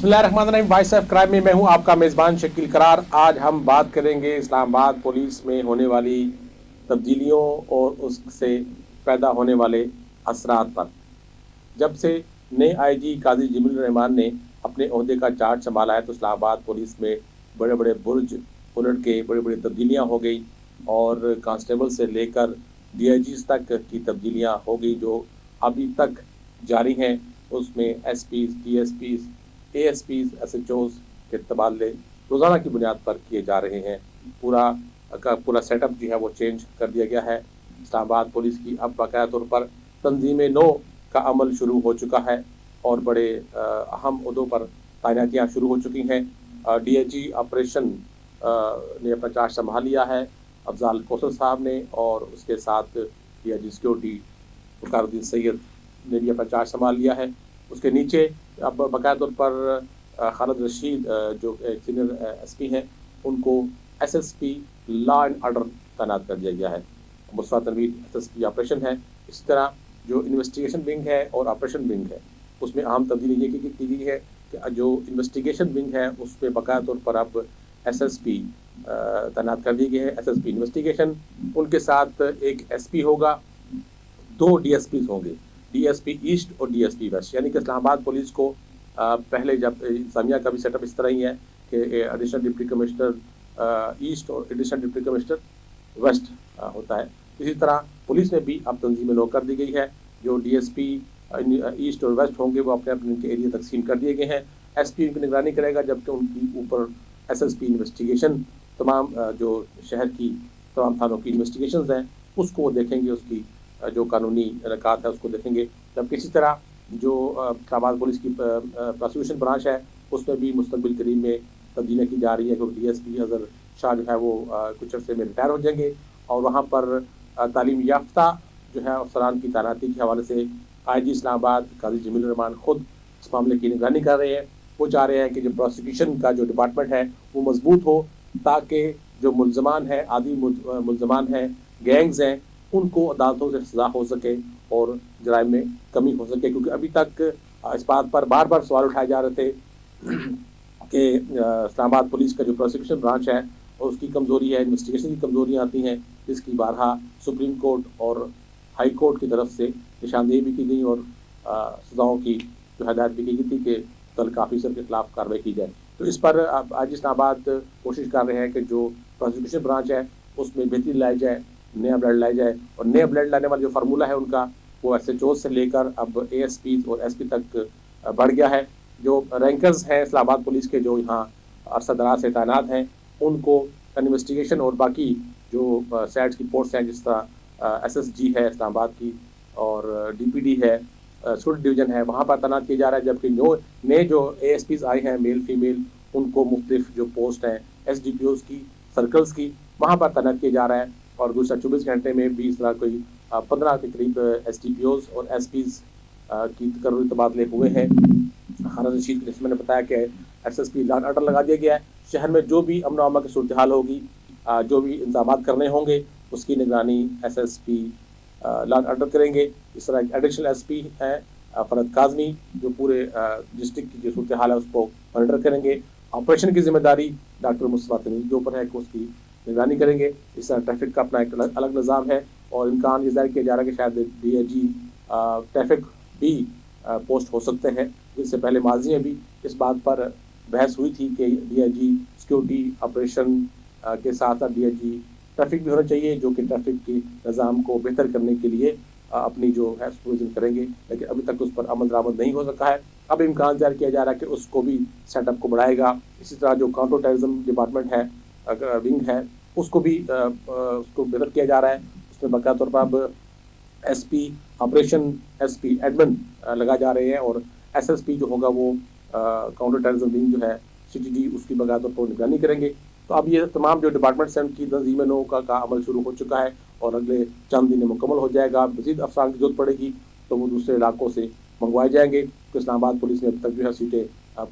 बिस्मिल्लाहिर्रहमानिर्रहीम। Voice of crime में मैं हूं आपका मेज़बान शकील करार। आज हम बात करेंगे इस्लामाबाद पुलिस में होने वाली तब्दीलियों और उससे पैदा होने वाले असरात पर। जब से नए आईजी काजी जमील रहमान ने अपने ओहदे का चार्ज संभाला है तो इस्लामाबाद पुलिस में बड़े बड़े बुर्ज उलट के बड़ी बड़ी तब्दीलियाँ हो गई और कांस्टेबल से लेकर डीआईजीज तक की तब्दीलियाँ हो गई जो अभी तक जारी हैं। उसमें एसपीज, डीएसपीज, एएसपीज, एसएचओज के तबादले रोज़ाना की बुनियाद पर किए जा रहे हैं। पूरा सेटअप जो है वो चेंज कर दिया गया है। इस्लामाबाद पुलिस की अब बाकायदा तौर पर तंजीम नो का अमल शुरू हो चुका है और बड़े अहम उहदों पर तैनातियाँ शुरू हो चुकी हैं। डीआईजी ऑपरेशन ने अपना चार्ज संभाल लिया है अफजाल कौसर साहब ने, और उसके साथ डीआईजी सिक्योरिटी वकारुद्दीन सैयद ने भी अपना चार्ज संभाल लिया है। उसके नीचे अब बाकायदा तौर पर खालिद रशीद जो सीनियर एसपी हैं उनको एसएसपी लॉ एंड ऑर्डर तैनात कर दिया गया है। मुस्तफा तनवीर एसएसपी ऑपरेशन है। इसी तरह जो इन्वेस्टिगेशन विंग है और ऑपरेशन विंग है उसमें अहम तब्दीली ये की गई है कि जो इन्वेस्टिगेशन विंग है उसमें बाकायदा तौर पर अब एसएसपी तैनात कर दिए गए हैं। एसएसपी इन्वेस्टिगेशन, उनके साथ एक एसपी होगा, 2 डीएसपीज होंगे, डीएसपी ईस्ट और डीएसपी वेस्ट। यानी कि इस्लामाबाद पुलिस को पहले जब इंतजामिया का भी सेटअप इस तरह ही है कि एडिशनल डिप्टी कमिश्नर ईस्ट और एडिशनल डिप्टी कमिश्नर वेस्ट होता है। इसी तरह पुलिस में भी अब तंजीम नो कर दी गई है। जो डीएसपी ईस्ट और वेस्ट होंगे वो अपने अपने उनके एरिया तकसीम कर दिए गए हैं। एसपी उनकी निगरानी करेगा, जबकि उनकी ऊपर एसएसपी इन्वेस्टिगेशन तमाम जो शहर की तमाम थानों की इन्वेस्टिगेशंस हैं उसको वो देखेंगे, उसकी जो कानूनी इनकात है उसको देखेंगे। जबकि इसी तरह जो इस्लामाबाद पुलिस की प्रोसिक्यूशन ब्रांच है उसमें भी मुस्तकबिल करीब में तब्दीलियाँ की जा रही है, क्योंकि डीएसपी अजहर शाह जो है वो कुछ अर्से में रिटायर हो जाएंगे और वहाँ पर तालीम याफ्ता जो है अफसरान की तैनाती के हवाले से आईजी इस्लामाबाद काजी जमील रहमान खुद इस मामले की निगरानी कर रहे हैं। वो चाह रहे हैं कि जो प्रोसिक्यूशन का जो डिपार्टमेंट है वो मजबूत हो ताकि जो मुल्ज़मान हैं, आदि मुल्ज़मान हैं, गैंग्स हैं, उनको अदालतों से सजा हो सके और जराइम में कमी हो सके। क्योंकि अभी तक इस बात पर बार बार सवाल उठाए जा रहे थे कि इस्लामाबाद पुलिस का जो प्रोसिक्यूशन ब्रांच है और उसकी कमज़ोरी है, इन्वेस्टिगेशन की कमज़ोरियाँ आती हैं, जिसकी बारहा सुप्रीम कोर्ट और हाई कोर्ट की तरफ से निशानदेही भी की गई और सजाओं की जो हदायत भी की गई थी कि तल्क ऑफिसर के खिलाफ कार्रवाई की जाए। तो इस पर आज इस्लामाबाद कोशिश कर रहे हैं कि जो प्रोसिक्यूशन ब्रांच है उसमें बेहतरी लाई जाए, नया ब्लड लाया जाए। और नया ब्लड लाने वाला जो फार्मूला है उनका वो एसएचओ से लेकर अब एएसपी और एसपी तक बढ़ गया है। जो रैंकर्स हैं इस्लामाबाद पुलिस के जो यहाँ अरसा दराज से तैनात हैं उनको इन्वेस्टिगेशन और बाकी जो सैट्स की पोस्ट्स हैं, जिस तरह एसएसजी है इस्लामाबाद की और डीपीडी है, सुल्ट डिवीजन है, वहाँ पर तैनात किया जा रहा है। जबकि नए जो एएसपीज आए हैं मेल फीमेल उनको मुख्तलिफ जो पोस्ट हैं एसडीपीओज की, सर्कल्स की, वहाँ पर तैनात किया जा रहा है। और दूसरा 24 घंटे में भी इस तरह कोई 15 के करीब एसडीपीओज और एसपीज की तकर्री तबादले हुए हैं। खालिद रशीद के जिसमें मैंने बताया कि एसएसपी लॉ एंड ऑर्डर लगा दिया गया है। शहर में जो भी अमन अमा की सूरत हाल होगी, जो भी इंतजाम करने होंगे उसकी निगरानी एसएसपी लॉ एंड ऑर्डर करेंगे। इस तरह एडिशनल एसपी हैं फरद काजमी जो पूरे डिस्ट्रिक्ट की जो सूरत हाल है उसको मॉनिटर करेंगे। ऑपरेशन की जिम्मेदारी डॉक्टर मुस्तफा तनवीर के ऊपर है कि उसकी निगरानी करेंगे। इस तरह ट्रैफिक का अपना एक अलग निज़ाम है और इम्कान ये ज़ाहिर किया जा रहा है कि शायद डीआईजी ट्रैफिक भी पोस्ट हो सकते हैं। इससे पहले माजी में भी इस बात पर बहस हुई थी कि डीआईजी सिक्योरिटी ऑपरेशन के साथ साथ डीआईजी ट्रैफिक भी होना चाहिए, जो कि ट्रैफिक के निज़ाम को बेहतर करने के लिए अपनी जो है सुपरविजन करेंगे। लेकिन अभी तक उस पर अमल दरामद नहीं हो सका है। अब इम्कान ज़ाहिर किया जा रहा है कि उसको भी सेटअप को बढ़ाएगा। इसी तरह जो काउंटर टेररिज्म डिपार्टमेंट है, विंग है, उसको भी उसको बेहतर किया जा रहा है। उसमें बाकायदा तौर पर अब एसपी ऑपरेशन, एसपी एडमिन लगा जा रहे हैं और एसएसपी जो होगा वो काउंटर टेररिज्म विंग जो है सीटीडी उसकी बाकायदा तौर पर निगरानी करेंगे। तो अब ये तमाम जो डिपार्टमेंट्स हैं उनकी तंजीम नो का अमल शुरू हो चुका है और अगले चंद दिन में मुकम्मल हो जाएगा। मज़ीद अफसरान की जरूरत पड़ेगी तो वो दूसरे इलाकों से मंगवाए जाएंगे। तो इस्लामाबाद पुलिस में अब तक जो है सीटें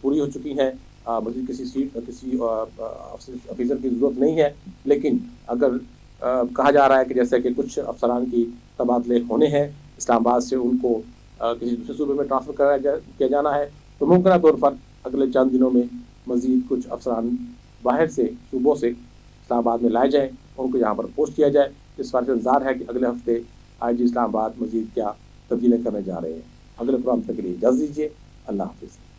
पूरी हो चुकी हैं। मज़ीद किसी ऑफिसर की ज़रूरत नहीं है। लेकिन अगर कहा जा रहा है कि जैसे कि कुछ अफसरान की तबादले होने हैं इस्लामाबाद से, उनको किसी दूसरे सूबे में ट्रांसफ़र किया जाना है, तो मुमकिन तौर पर اگلے چند دنوں میں مزید کچھ افسران باہر سے صوبوں سے اسلام آباد میں لائے جائیں، ان کو یہاں پر پوسٹ کیا جائے۔ اس بات سے انتظار ہے کہ اگلے ہفتے آئی جی اسلام آباد مزید کیا تبدیلیاں کرنے جا رہے ہیں۔ اگلے پروگرام تک کے لیے اجازت دیجیے۔ اللہ حافظ۔